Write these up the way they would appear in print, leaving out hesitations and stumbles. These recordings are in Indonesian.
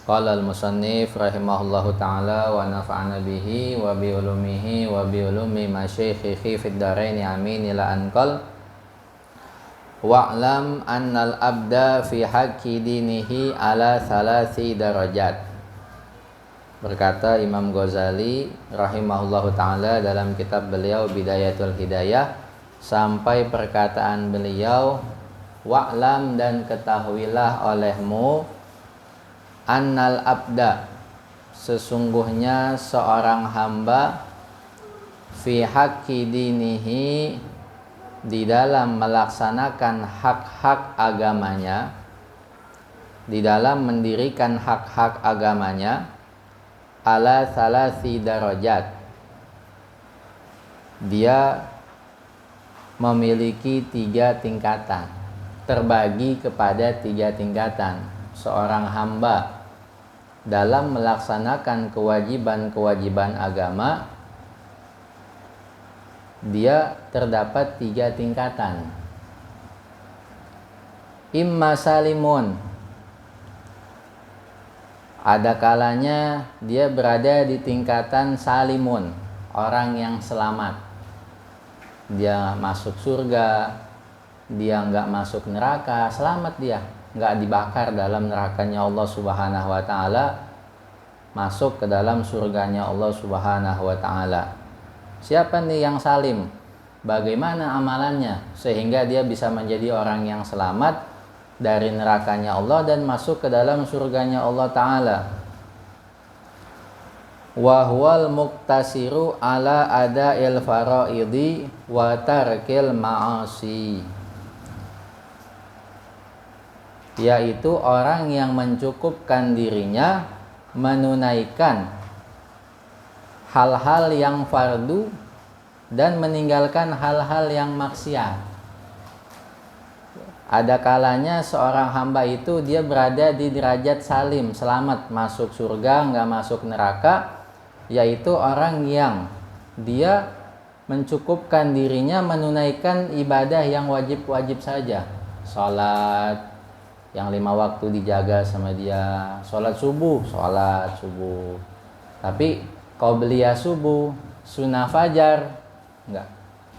Qala al-musannif rahimahullahu ta'ala wa nafa'ana bihi wa bi ulumihi wa bi ulumi masyaikhihi fid dharain amin ila anqal wa'lam annal abda fi haqqi dinihi ala thalathi darajat. Berkata Imam Ghazali rahimahullahu ta'ala dalam kitab beliau Bidayatul Hidayah, sampai perkataan beliau, wa'lam dan ketahuilah olehmu, annal abda sesungguhnya seorang hamba, fi haqqi dinihi di dalam melaksanakan hak-hak agamanya, di dalam mendirikan hak-hak agamanya, ala salasi darajat, dia memiliki 3 tingkatan, terbagi kepada 3 tingkatan. Seorang hamba dalam melaksanakan kewajiban-kewajiban agama, dia terdapat 3 tingkatan. Imma salimun, ada kalanya dia berada di tingkatan salimun, orang yang selamat. Dia masuk surga, dia nggak masuk neraka, selamat dia, nggak dibakar dalam nerakanya Allah Subhanahu wa ta'ala, masuk ke dalam surganya Allah Subhanahu wa ta'ala. Siapa nih yang salim? Bagaimana amalannya sehingga dia bisa menjadi orang yang selamat dari nerakanya Allah dan masuk ke dalam surganya Allah ta'ala? Wa huwal muqtasiru ala ada'il faraidi wa tarkil ma'asi, yaitu orang yang mencukupkan dirinya menunaikan hal-hal yang fardu dan meninggalkan hal-hal yang maksiat. Ada kalanya seorang hamba itu dia berada di derajat salim, selamat, masuk surga, nggak masuk neraka, yaitu orang yang dia mencukupkan dirinya menunaikan ibadah yang wajib-wajib saja. Salat yang 5 waktu dijaga sama dia, sholat subuh. Tapi qobliyah subuh, sunnah fajar, enggak,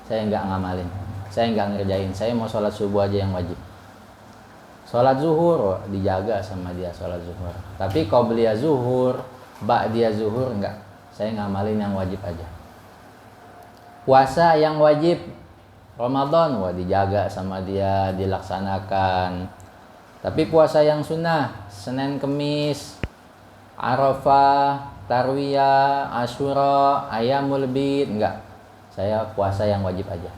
saya enggak ngamalin, saya enggak ngerjain, saya mau sholat subuh aja yang wajib. Sholat zuhur dijaga sama dia, sholat zuhur. Tapi qobliyah zuhur, ba'diyah zuhur enggak, saya ngamalin yang wajib aja. Puasa yang wajib, Ramadan, dijaga sama dia, dilaksanakan. Tapi puasa yang sunnah, Senin Kemis, Arafah, Tarwiyah, Asyura, Ayamul Bid, enggak, saya puasa yang wajib aja.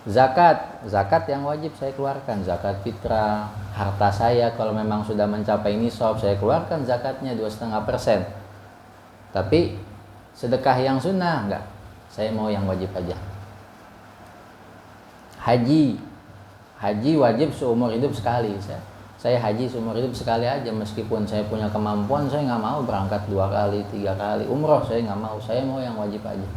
Zakat yang wajib saya keluarkan, zakat fitrah. Harta saya kalau memang sudah mencapai nisab, saya keluarkan zakatnya 2,5%. Tapi sedekah yang sunnah enggak, saya mau yang wajib aja. Haji wajib seumur hidup sekali. Saya haji seumur hidup sekali aja, meskipun saya punya kemampuan, saya nggak mau berangkat 2 kali, 3 kali. Umroh saya nggak mau, saya mau yang wajib aja.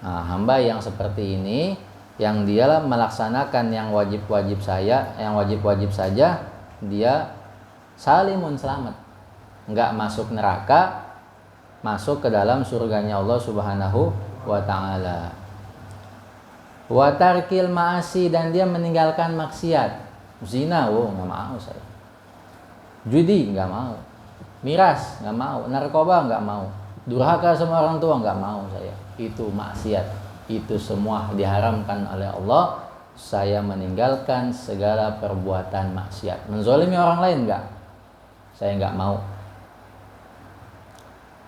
Nah, hamba yang seperti ini, yang dia melaksanakan yang wajib-wajib saja, dia salimun, selamat, nggak masuk neraka, masuk ke dalam surganya Allah Subhanahu wa ta'ala. Wa tarkil ma'asi, dan dia meninggalkan maksiat. Zina, nggak mau saya. Judi nggak mau. Miras nggak mau. Narkoba nggak mau. Durhaka sama orang tua nggak mau saya. Itu maksiat. Itu semua diharamkan oleh Allah. Saya meninggalkan segala perbuatan maksiat. Menzolimi orang lain nggak, saya nggak mau.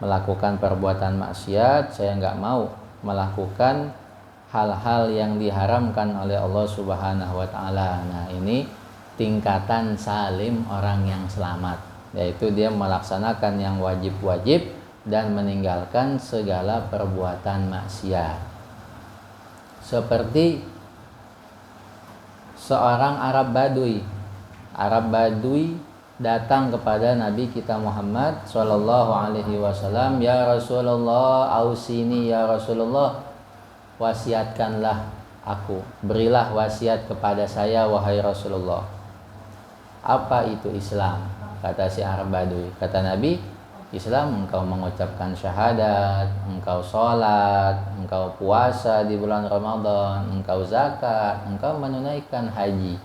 Melakukan perbuatan maksiat, saya nggak mau. Melakukan hal-hal yang diharamkan oleh Allah Subhanahu wa ta'ala. Nah, ini tingkatan salim, orang yang selamat, yaitu dia melaksanakan yang wajib-wajib dan meninggalkan segala perbuatan maksiat. Seperti seorang Arab Badui datang kepada Nabi kita Muhammad sallallahu alaihi wasallam, ya Rasulullah, ausini ya Rasulullah, wasiatkanlah aku, berilah wasiat kepada saya wahai Rasulullah. Apa itu Islam? kata si Arab Badui. Kata Nabi, Islam engkau mengucapkan syahadat, engkau sholat, engkau puasa di bulan Ramadan, engkau zakat, engkau menunaikan haji.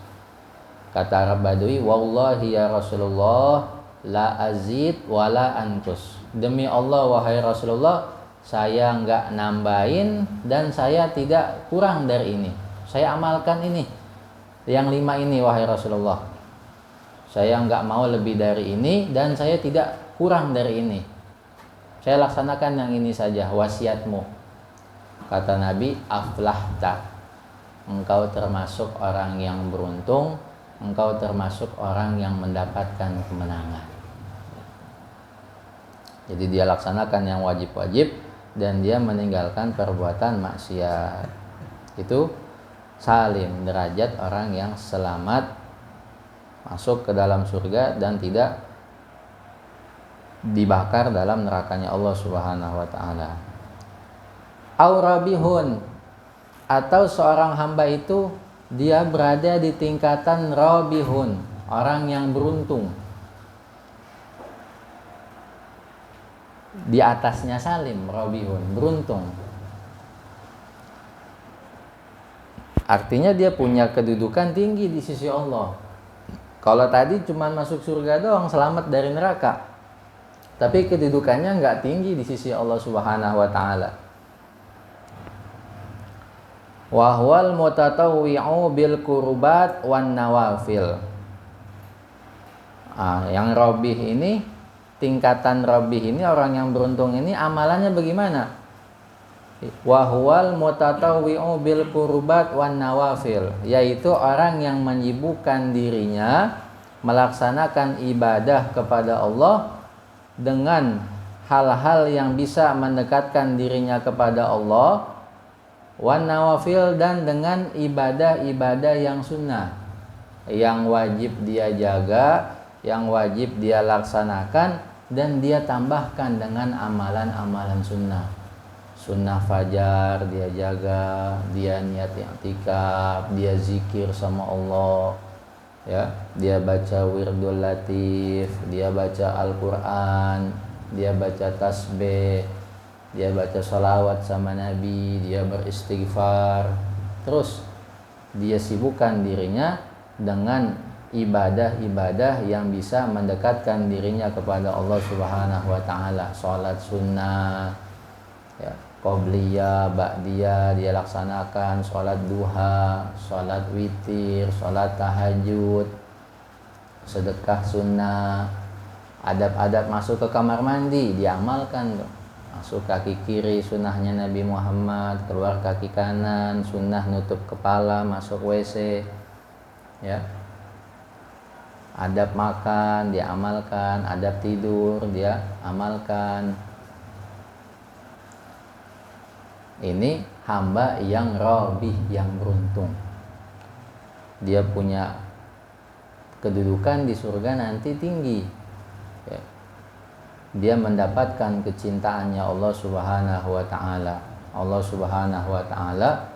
Kata Arab Badui, wallahi ya Rasulullah, la azid wala ankus. Demi Allah wahai Rasulullah, saya enggak nambahin dan saya tidak kurang dari ini. Saya amalkan ini, yang 5 ini wahai Rasulullah. Saya enggak mau lebih dari ini dan saya tidak kurang dari ini. Saya laksanakan yang ini saja, wasiatmu. Kata Nabi, aflahta. Engkau termasuk orang yang beruntung, engkau termasuk orang yang mendapatkan kemenangan. Jadi dia laksanakan yang wajib-wajib dan dia meninggalkan perbuatan maksiat. Itu salim, derajat orang yang selamat masuk ke dalam surga dan tidak dibakar dalam nerakanya Allah Subhanahu wa taala. Aurabihun, atau seorang hamba itu dia berada di tingkatan rabihun, orang yang beruntung. Di atasnya salim, rabihun, beruntung. Artinya dia punya kedudukan tinggi di sisi Allah. Kalau tadi cuma masuk surga doang, selamat dari neraka, tapi kedudukannya nggak tinggi di sisi Allah Subhanahu wa taala. Wa huwal mutatawwi'u bil qurbat wan nawafil. Yang robih ini, tingkatan robih ini, orang yang beruntung ini amalannya bagaimana? Wa huwal mutatawwi'u bil qurbat wan nawafil, yaitu orang yang menyibukkan dirinya melaksanakan ibadah kepada Allah dengan hal-hal yang bisa mendekatkan dirinya kepada Allah, wan nawafil, dan dengan ibadah-ibadah yang sunnah, yang wajib dia jaga, yang wajib dia laksanakan, dan dia tambahkan dengan amalan-amalan sunnah. Sunnah fajar dia jaga, dia niat i'tikaf, dia zikir sama Allah, ya, dia baca wirdul latif, dia baca Al-Quran, dia baca tasbih, dia baca sholawat sama Nabi, dia beristighfar. Terus dia sibukkan dirinya dengan ibadah-ibadah yang bisa mendekatkan dirinya kepada Allah Subhanahu wa taala. Sholat sunnah, ya, qobliyah, ba'diyah dia laksanakan, sholat duha, sholat witir, sholat tahajud, sedekah sunnah, adab-adab masuk ke kamar mandi diamalkan tuh. Masuk kaki kiri sunnahnya Nabi Muhammad, keluar kaki kanan sunnah nutup kepala masuk WC, ya. Adab makan dia amalkan, adab tidur dia amalkan. Ini hamba yang robih, yang beruntung. Dia punya kedudukan di surga nanti tinggi, ya. Dia mendapatkan kecintaannya Allah Subhanahu wa taala. Allah Subhanahu wa taala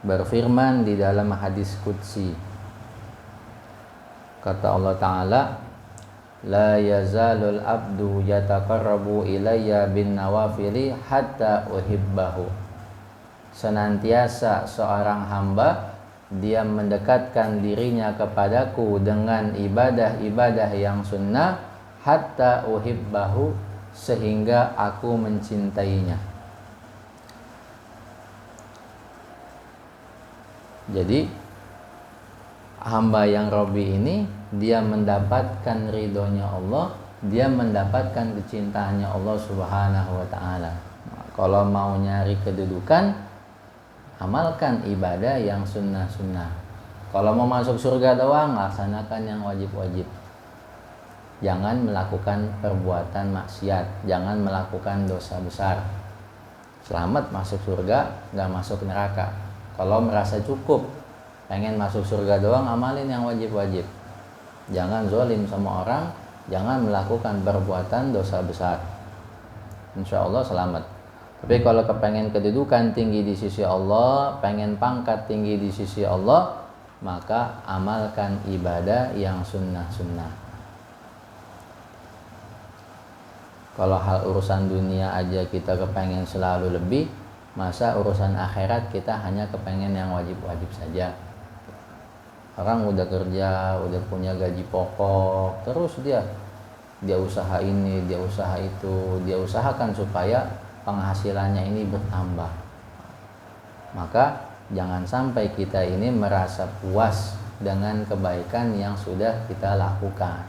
berfirman di dalam hadis qudsi. Kata Allah taala, la yazalul abdu yataqarrabu ilayya bin nawafili hatta uhibbahu. Senantiasa seorang hamba dia mendekatkan dirinya kepadaku dengan ibadah-ibadah yang sunnah, hatta uhibbahu, sehingga aku mencintainya. Jadi hamba yang robi ini dia mendapatkan ridhonya Allah, dia mendapatkan kecintaannya Allah Subhanahu wa taala. Kalau mau nyari kedudukan, amalkan ibadah yang sunnah-sunnah. Kalau mau masuk surga doang, laksanakan yang wajib-wajib. Jangan melakukan perbuatan maksiat, jangan melakukan dosa besar. Selamat masuk surga, gak masuk neraka. Kalau merasa cukup, pengen masuk surga doang, amalin yang wajib-wajib. Jangan zalim sama orang, jangan melakukan perbuatan dosa besar. Insya Allah selamat. Tapi kalau kepengen kedudukan tinggi di sisi Allah, pengen pangkat tinggi di sisi Allah, maka amalkan ibadah yang sunnah-sunnah. Kalau hal urusan dunia aja kita kepengen selalu lebih, masa urusan akhirat kita hanya kepengen yang wajib-wajib saja. Orang udah kerja, udah punya gaji pokok, terus dia usaha ini, dia usaha itu, dia usahakan supaya penghasilannya ini bertambah. Maka jangan sampai kita ini merasa puas dengan kebaikan yang sudah kita lakukan.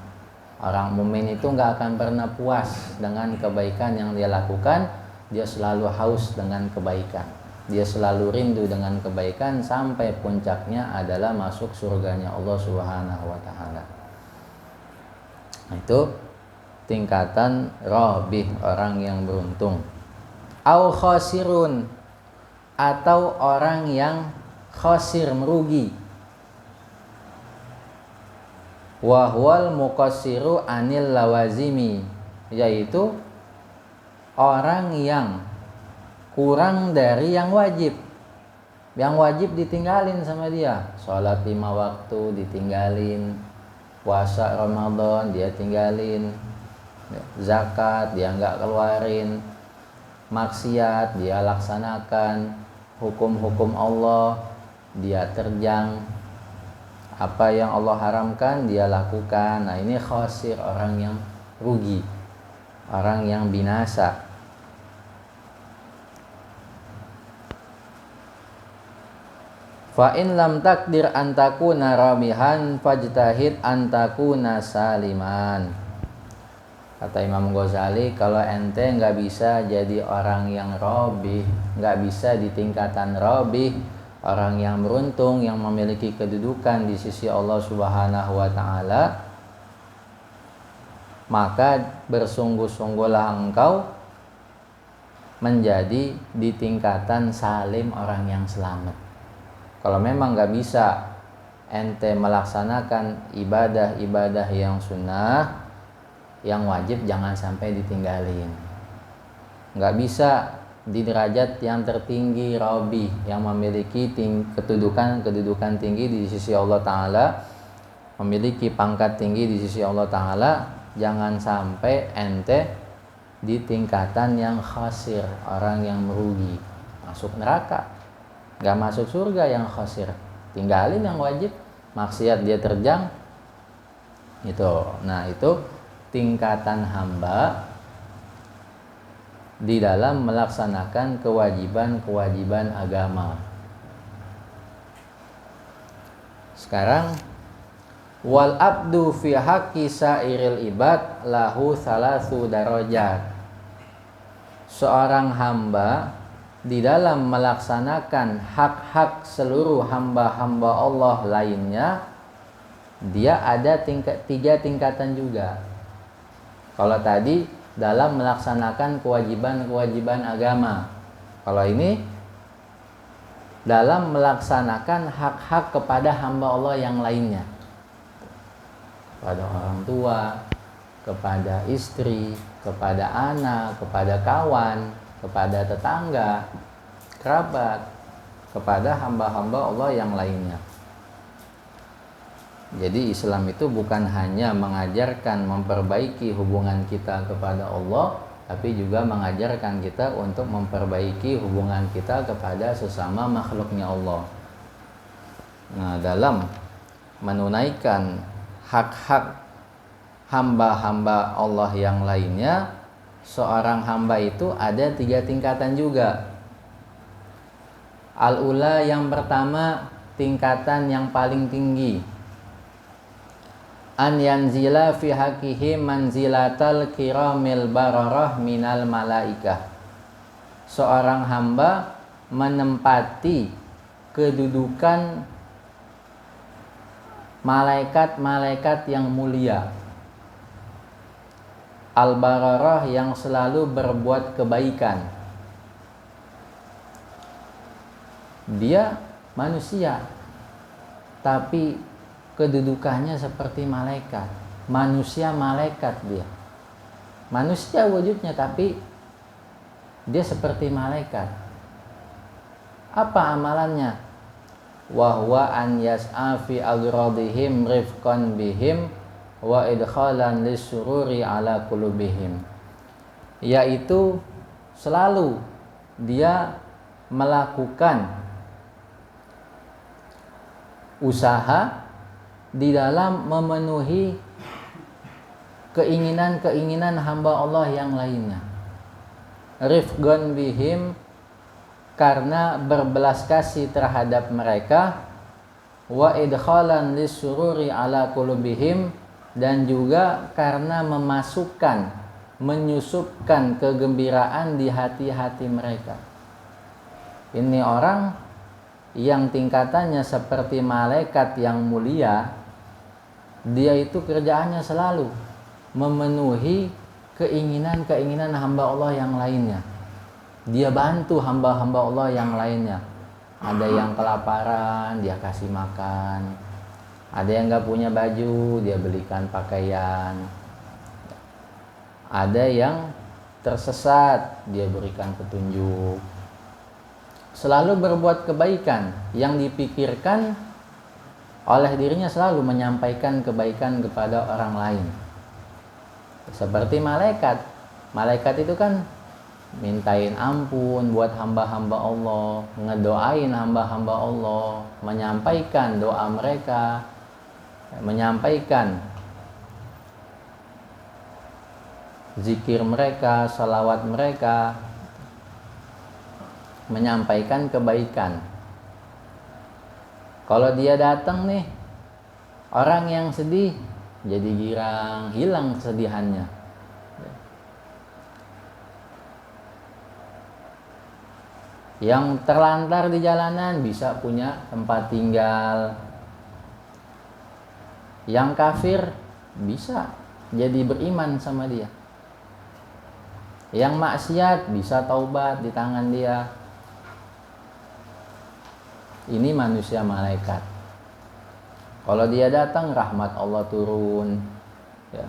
Orang mukmin itu nggak akan pernah puas dengan kebaikan yang dia lakukan. Dia selalu haus dengan kebaikan. Dia selalu rindu dengan kebaikan sampai puncaknya adalah masuk surganya Allah Subhanahu wa taala. Nah, itu tingkatan rabih, orang yang beruntung. Au khasirun, atau orang yang khasir, merugi. Wa huwal muqassiru anil lawazimi, yaitu orang yang kurang dari yang wajib. Yang wajib ditinggalin sama dia. Sholat 5 waktu ditinggalin, puasa Ramadan dia tinggalin, zakat dia nggak keluarin, maksiat dia laksanakan, hukum-hukum Allah dia terjang, apa yang Allah haramkan dia lakukan. Nah, ini khasir, orang yang rugi, orang yang binasa. Fa in lam takdir an takuna ramihan fajtahid an takuna saliman. Kata Imam Ghazali, kalau ente nggak bisa jadi orang yang robih, nggak bisa di tingkatan robih, orang yang beruntung, yang memiliki kedudukan di sisi Allah Subhanahu wa ta'ala, maka bersungguh-sungguhlah engkau menjadi di tingkatan salim, orang yang selamat. Kalau memang nggak bisa ente melaksanakan ibadah-ibadah yang sunnah, yang wajib jangan sampai ditinggalin. Nggak bisa di derajat yang tertinggi rabi, yang memiliki kedudukan tinggi di sisi Allah Ta'ala, memiliki pangkat tinggi di sisi Allah Ta'ala, jangan sampai ente di tingkatan yang khasir, orang yang merugi, masuk neraka. Gak masuk surga yang khasir, tinggalin yang wajib, maksiat dia terjang. Itu. Nah, itu tingkatan hamba di dalam melaksanakan kewajiban-kewajiban agama. Sekarang wal abdu fi haqqi sairil ibad lahu salasu darajat. Seorang hamba di dalam melaksanakan hak-hak seluruh hamba-hamba Allah lainnya, dia ada 3 tingkatan juga. Kalau tadi dalam melaksanakan kewajiban-kewajiban agama, kalau ini dalam melaksanakan hak-hak kepada hamba Allah yang lainnya, kepada orang tua, kepada istri, kepada anak, kepada kawan, kepada tetangga, kerabat, kepada hamba-hamba Allah yang lainnya. Jadi Islam itu bukan hanya mengajarkan memperbaiki hubungan kita kepada Allah, tapi juga mengajarkan kita untuk memperbaiki hubungan kita kepada sesama makhluknya Allah. Nah, dalam menunaikan hak-hak hamba-hamba Allah yang lainnya, seorang hamba itu ada 3 tingkatan juga. Al-ula, yang pertama, tingkatan yang paling tinggi. An yanzila fi haqqihi manzilatal kiramil bararah minal malaikah. Seorang hamba menempati kedudukan malaikat-malaikat yang mulia. Al-bararah, yang selalu berbuat kebaikan. Dia manusia, tapi kedudukannya seperti malaikat. Manusia malaikat dia. Manusia wujudnya, tapi dia seperti malaikat. Apa amalannya? Wa huwa an yas'a fi agradihim rifqan bihim wa idkhalan lisururi ala qulubihim. yaitu selalu dia melakukan usaha di dalam memenuhi keinginan-keinginan hamba Allah yang lainnya. Rifqan bihim, karena berbelas kasih terhadap mereka, wa idkhalan lisururi ala qulubihim, dan juga karena menyusupkan kegembiraan di hati-hati mereka. Ini orang yang tingkatannya seperti malaikat yang mulia, dia itu kerjaannya selalu memenuhi keinginan-keinginan hamba Allah yang lainnya. Dia bantu hamba-hamba Allah yang lainnya. Ada yang kelaparan, dia kasih makan. Ada yang gak punya baju, dia belikan pakaian. Ada yang tersesat, dia berikan petunjuk. Selalu berbuat kebaikan, yang dipikirkan oleh dirinya selalu menyampaikan kebaikan kepada orang lain. Seperti malaikat. Malaikat itu kan mintain ampun buat hamba-hamba Allah, ngedoain hamba-hamba Allah, menyampaikan doa mereka, menyampaikan zikir mereka, salawat mereka, menyampaikan kebaikan. Kalau dia datang nih, orang yang sedih jadi girang, hilang kesedihannya. Yang terlantar di jalanan bisa punya tempat tinggal. Yang kafir bisa jadi beriman sama dia. Yang maksiat bisa taubat di tangan dia. Ini manusia malaikat. Kalau dia datang, rahmat Allah turun, ya.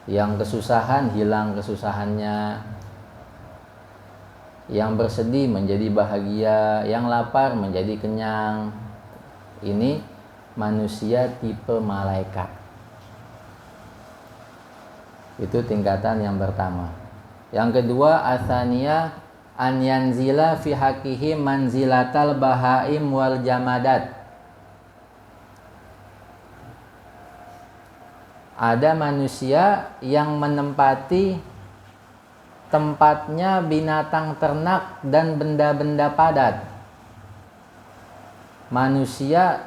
Yang kesusahan hilang kesusahannya, yang bersedih menjadi bahagia, yang lapar menjadi kenyang. Ini manusia tipe malaikat. Itu tingkatan yang pertama. Yang kedua, atsaniyah an yanzila fi haqihi manzilatal bahaim wal jamadat. Ada manusia yang menempati tempatnya binatang ternak dan benda-benda padat. Manusia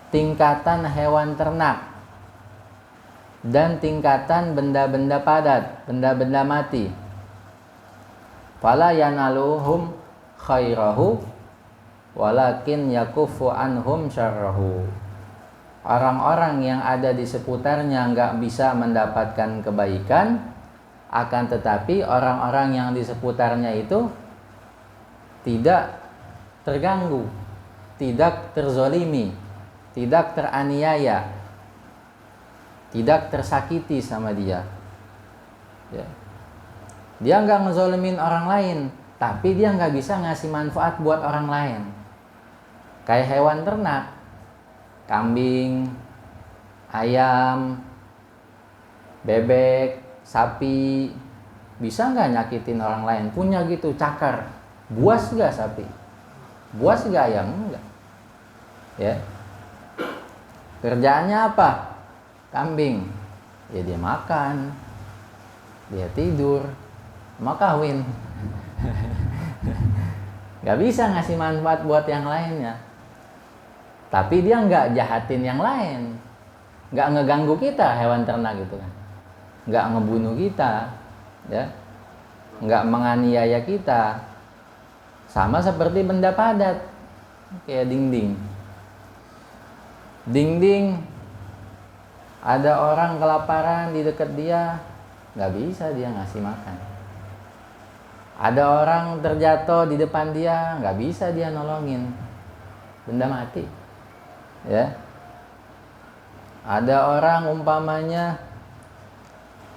tingkatan hewan ternak dan tingkatan benda-benda padat, benda-benda mati. Fala yanaluhum khairahu walakin yakufu anhum syarrahu. Orang-orang yang ada di seputarnya enggak bisa mendapatkan kebaikan, akan tetapi orang-orang yang di seputarnya itu tidak terganggu, tidak terzolimi, tidak teraniaya, tidak tersakiti sama dia. Ya. Dia nggak ngezolimin orang lain, tapi dia nggak bisa ngasih manfaat buat orang lain. Kayak hewan ternak, kambing, ayam, bebek, sapi, bisa nggak nyakitin orang lain? Punya gitu cakar, buas nggak sapi? Buas nggak ayam? Enggak. Ya. Kerjaannya apa? Kambing, ya dia makan, dia tidur, mau kawin. Gak bisa ngasih manfaat buat yang lainnya. Tapi dia nggak jahatin yang lain, nggak ngeganggu kita hewan ternak gitu kan, nggak ngebunuh kita, ya, nggak menganiaya kita. Sama seperti benda padat, kayak dinding. Dinding, ada orang kelaparan di dekat dia, nggak bisa dia ngasih makan. Ada orang terjatuh di depan dia, nggak bisa dia nolongin, benda mati, ya. Ada orang umpamanya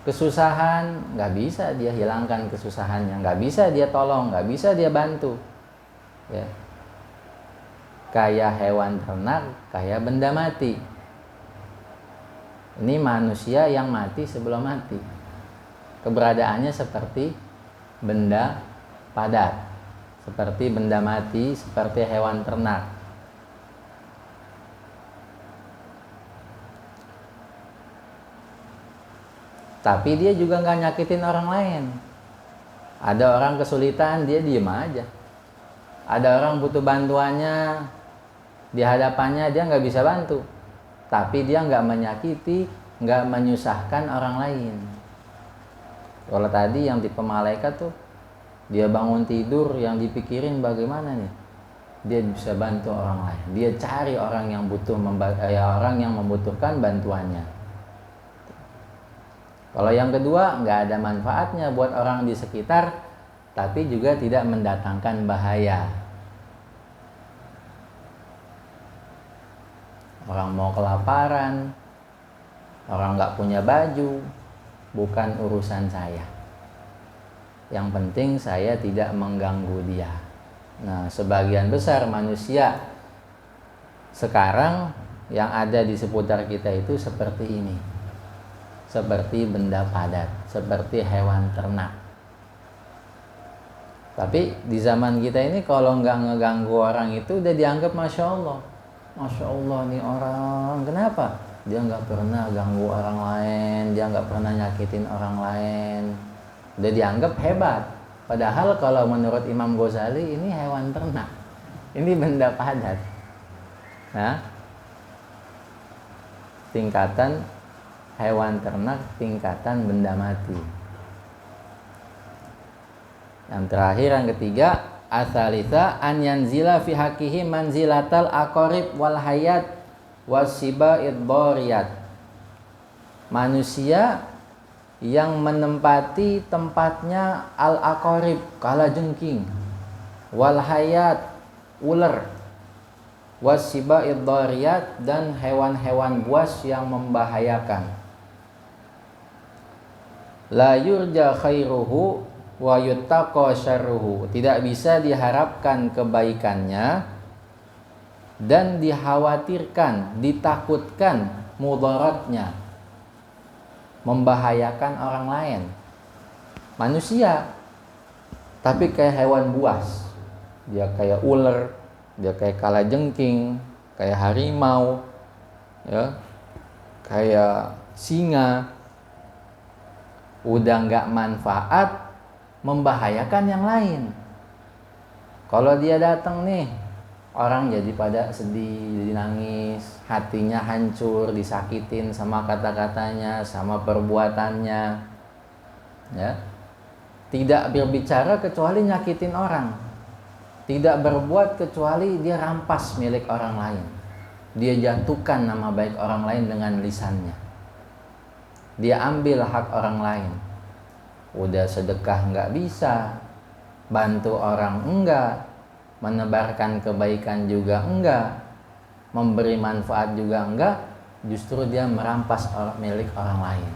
kesusahan, nggak bisa dia hilangkan kesusahannya, nggak bisa dia tolong, nggak bisa dia bantu, ya. Kayak hewan ternak, kayak benda mati. Ini manusia yang mati sebelum mati. keberadaannya seperti benda padat, seperti benda mati, seperti hewan ternak. Tapi dia juga nggak nyakitin orang lain. Ada orang kesulitan, dia diem aja. Ada orang butuh bantuannya, di hadapannya dia nggak bisa bantu. Tapi dia nggak menyakiti, nggak menyusahkan orang lain. Kalau tadi yang tipe malaikat tuh, dia bangun tidur yang dipikirin bagaimana nih, dia bisa bantu orang lain. Dia cari orang yang butuh, orang yang membutuhkan bantuannya. Kalau yang kedua, nggak ada manfaatnya buat orang di sekitar, tapi juga tidak mendatangkan bahaya. Orang mau kelaparan, orang nggak punya baju, bukan urusan saya. Yang penting saya tidak mengganggu dia. Nah, sebagian besar manusia sekarang yang ada di seputar kita itu seperti ini. Seperti benda padat, seperti hewan ternak. Tapi di zaman kita ini kalau nggak ngeganggu orang itu udah dianggap Masya Allah. Masya Allah nih orang, kenapa? Dia nggak pernah ganggu orang lain, dia nggak pernah nyakitin orang lain. Udah dianggap hebat. Padahal kalau menurut Imam Ghazali ini hewan ternak. Ini benda padat. Nah, tingkatan hewan ternak, tingkatan benda mati. Yang terakhir, yang ketiga, asalisa an yanzila fi haqihi manzilatal aqarib wal hayat wasiba'id dhariyat. Manusia yang menempati tempatnya al aqarib, kalajengking, wal hayat, ular, wasiba'id dhariyat, dan hewan-hewan buas yang membahayakan. La yurja khairuhu wa yuttaqa syarruhu. Tidak bisa diharapkan kebaikannya dan dikhawatirkan, ditakutkan mudaratnya, membahayakan orang lain. Manusia tapi kayak hewan buas. Dia kayak ular, dia kayak kalajengking, kayak harimau, ya, kayak singa. Udah nggak manfaat, membahayakan yang lain. Kalau dia datang nih, orang jadi pada sedih, jadi nangis, hatinya hancur, disakitin sama kata-katanya, sama perbuatannya, ya. Tidak berbicara kecuali nyakitin orang, tidak berbuat kecuali dia rampas milik orang lain, dia jatuhkan nama baik orang lain dengan lisannya, dia ambil hak orang lain. Udah sedekah nggak bisa, bantu orang enggak, menebarkan kebaikan juga enggak, memberi manfaat juga enggak, justru dia merampas milik orang lain.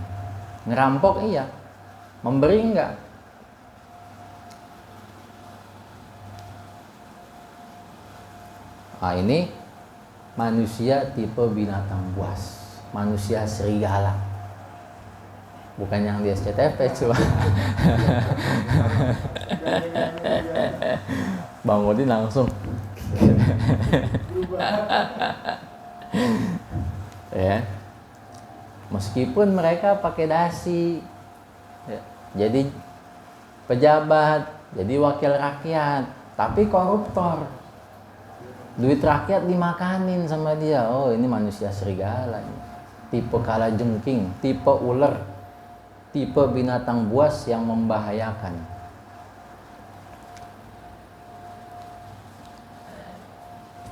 Ngerampok iya, memberi enggak. Nah, ini manusia tipe binatang buas, manusia serigala. Bukan yang di SCTV cuma. Bang Udin langsung. Ya. Meskipun mereka pakai dasi, ya, jadi pejabat, jadi wakil rakyat, tapi koruptor. Duit rakyat dimakanin sama dia. Oh, ini manusia serigala ini. Tipe kalajengking, tipe ular, tipe binatang buas yang membahayakan.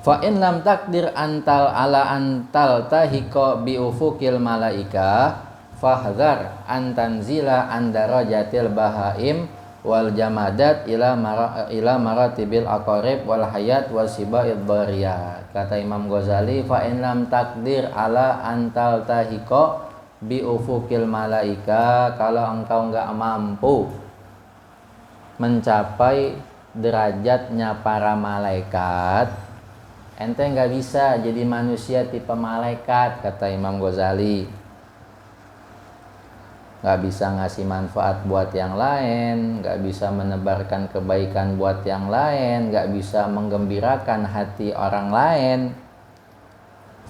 Fa in lam takdir antal ala antal tahiqa bi ufukil malaika fahdhar an tanzila an darajatil bahaim wal jamadat ila maratibil aqarib wal hayat wasiba'id dhariyat. Kata Imam Ghazali, fa in lam takdir ala antal tahiqa bi ufukil malaika, kalau engkau enggak mampu mencapai derajatnya para malaikat, ente enggak bisa jadi manusia tipe malaikat, kata Imam Ghazali. nggak bisa ngasih manfaat buat yang lain, nggak bisa menebarkan kebaikan buat yang lain, nggak bisa menggembirakan hati orang lain.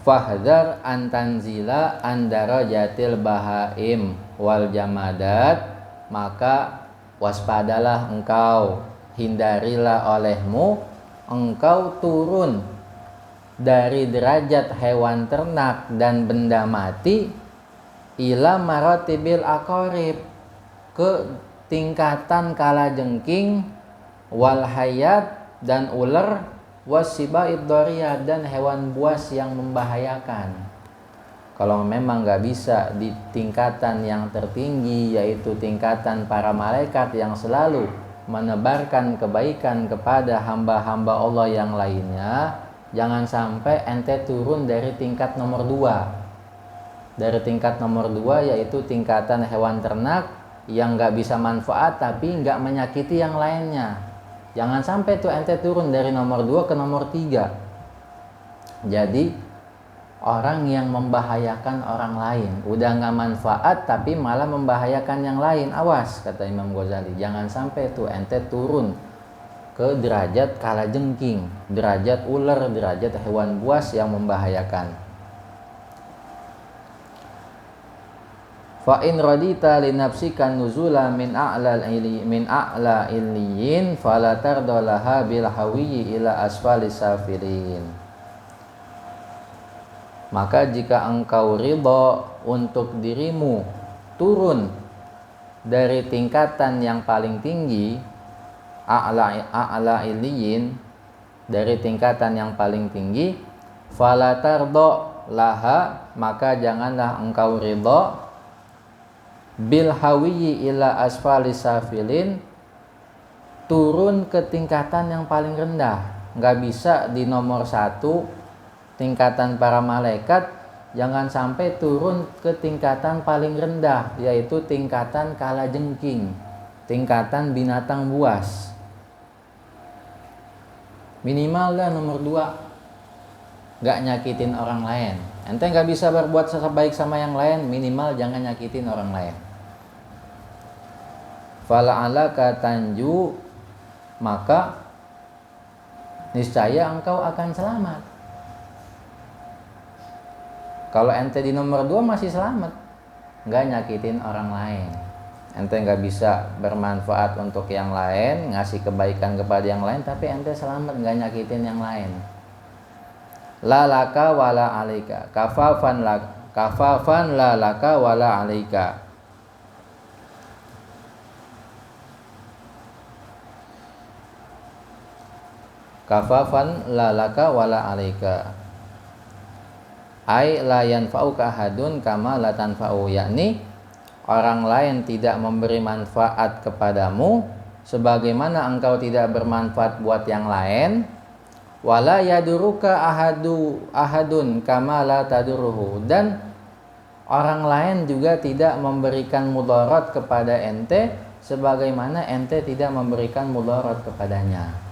Fahdhar antanzila andarajatil bahaim wal jamadat, maka waspadalah engkau, hindarilah olehmu engkau turun dari derajat hewan ternak dan benda mati ila maratibil aqarib, ke tingkatan kalajengking, wal hayat dan ular, wasiba'id dariyat dan hewan buas yang membahayakan. Kalau memang nggak bisa di tingkatan yang tertinggi, yaitu tingkatan para malaikat yang selalu menebarkan kebaikan kepada hamba-hamba Allah yang lainnya, jangan sampai ente turun dari tingkat nomor 2. Dari tingkat nomor 2 yaitu tingkatan hewan ternak yang nggak bisa manfaat tapi nggak menyakiti yang lainnya. Jangan sampai tuh ente turun dari nomor 2 ke nomor 3. Jadi orang yang membahayakan orang lain, udah nggak manfaat tapi malah membahayakan yang lain, awas, kata Imam Ghazali. Jangan sampai tuh ente turun ke derajat kalajengking, derajat ular, derajat hewan buas yang membahayakan. Fa in radita li nafsika nuzula min a'la illiyin fala tardalaha bil hawiyyi ila asfali safilin. Maka jika engkau ridha untuk dirimu turun dari tingkatan yang paling tinggi, a'la illiyin, dari tingkatan yang paling tinggi, fala tardalaha, maka janganlah engkau ridha bil hawiyyi ila asfali safilin, turun ke tingkatan yang paling rendah. Nggak bisa di nomor 1 tingkatan para malaikat, jangan sampai turun ke tingkatan paling rendah, yaitu tingkatan kalajengking, tingkatan binatang buas. Minimal lah nomor 2, nggak nyakitin orang lain. Ente nggak bisa berbuat baik sama yang lain, minimal jangan nyakitin orang lain. Fala'alaka tanju, maka niscaya engkau akan selamat. Kalau ente di nomor 2 masih selamat, nggak nyakitin orang lain. Ente nggak bisa bermanfaat untuk yang lain, ngasih kebaikan kepada yang lain, tapi ente selamat, nggak nyakitin yang lain. La laka wala alaika, kafafan la laka wala alaika. Kafafan la laka wala alaika, ai la yanfa'uka ahadun kama la tanfa'u, yakni orang lain tidak memberi manfaat kepadamu sebagaimana engkau tidak bermanfaat buat yang lain. Wala yaduruka ahadun kama la taduruhu, dan orang lain juga tidak memberikan mudarat kepada ente sebagaimana ente tidak memberikan mudarat kepadanya.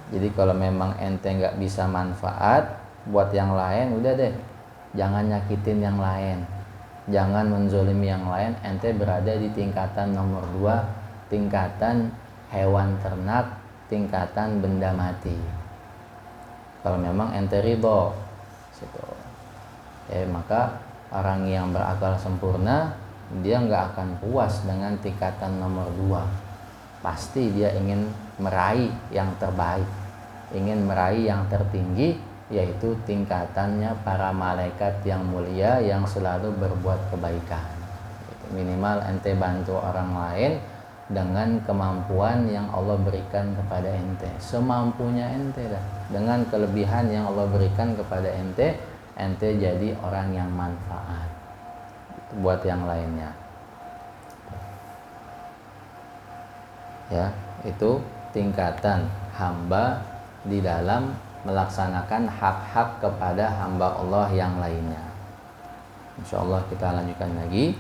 Jadi kalau memang ente nggak bisa manfaat buat yang lain, udah deh, jangan nyakitin yang lain, jangan menzolimi yang lain. Ente berada di tingkatan nomor 2, tingkatan hewan ternak, tingkatan benda mati. Kalau memang ente ridho, maka orang yang berakal sempurna dia nggak akan puas dengan tingkatan nomor 2. Pasti dia ingin meraih yang terbaik, ingin meraih yang tertinggi, yaitu tingkatannya para malaikat yang mulia yang selalu berbuat kebaikan. Minimal ente bantu orang lain dengan kemampuan yang Allah berikan kepada ente, semampunya ente dah. Dengan kelebihan yang Allah berikan kepada ente, ente jadi orang yang manfaat buat yang lainnya. Ya, itu tingkatan hamba di dalam melaksanakan hak-hak kepada hamba Allah yang lainnya. Insyaallah kita lanjutkan lagi.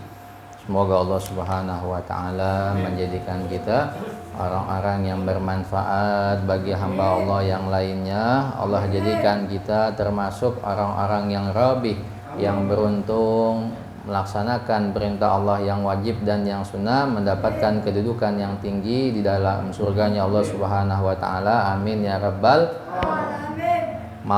Semoga Allah Subhanahu wa taala menjadikan kita orang-orang yang bermanfaat bagi hamba Allah yang lainnya. Allah jadikan kita termasuk orang-orang yang rabih, yang beruntung, melaksanakan perintah Allah yang wajib dan yang sunnah, mendapatkan kedudukan yang tinggi di dalam surganya Allah Subhanahu wa taala. Amin ya rabbal alamin.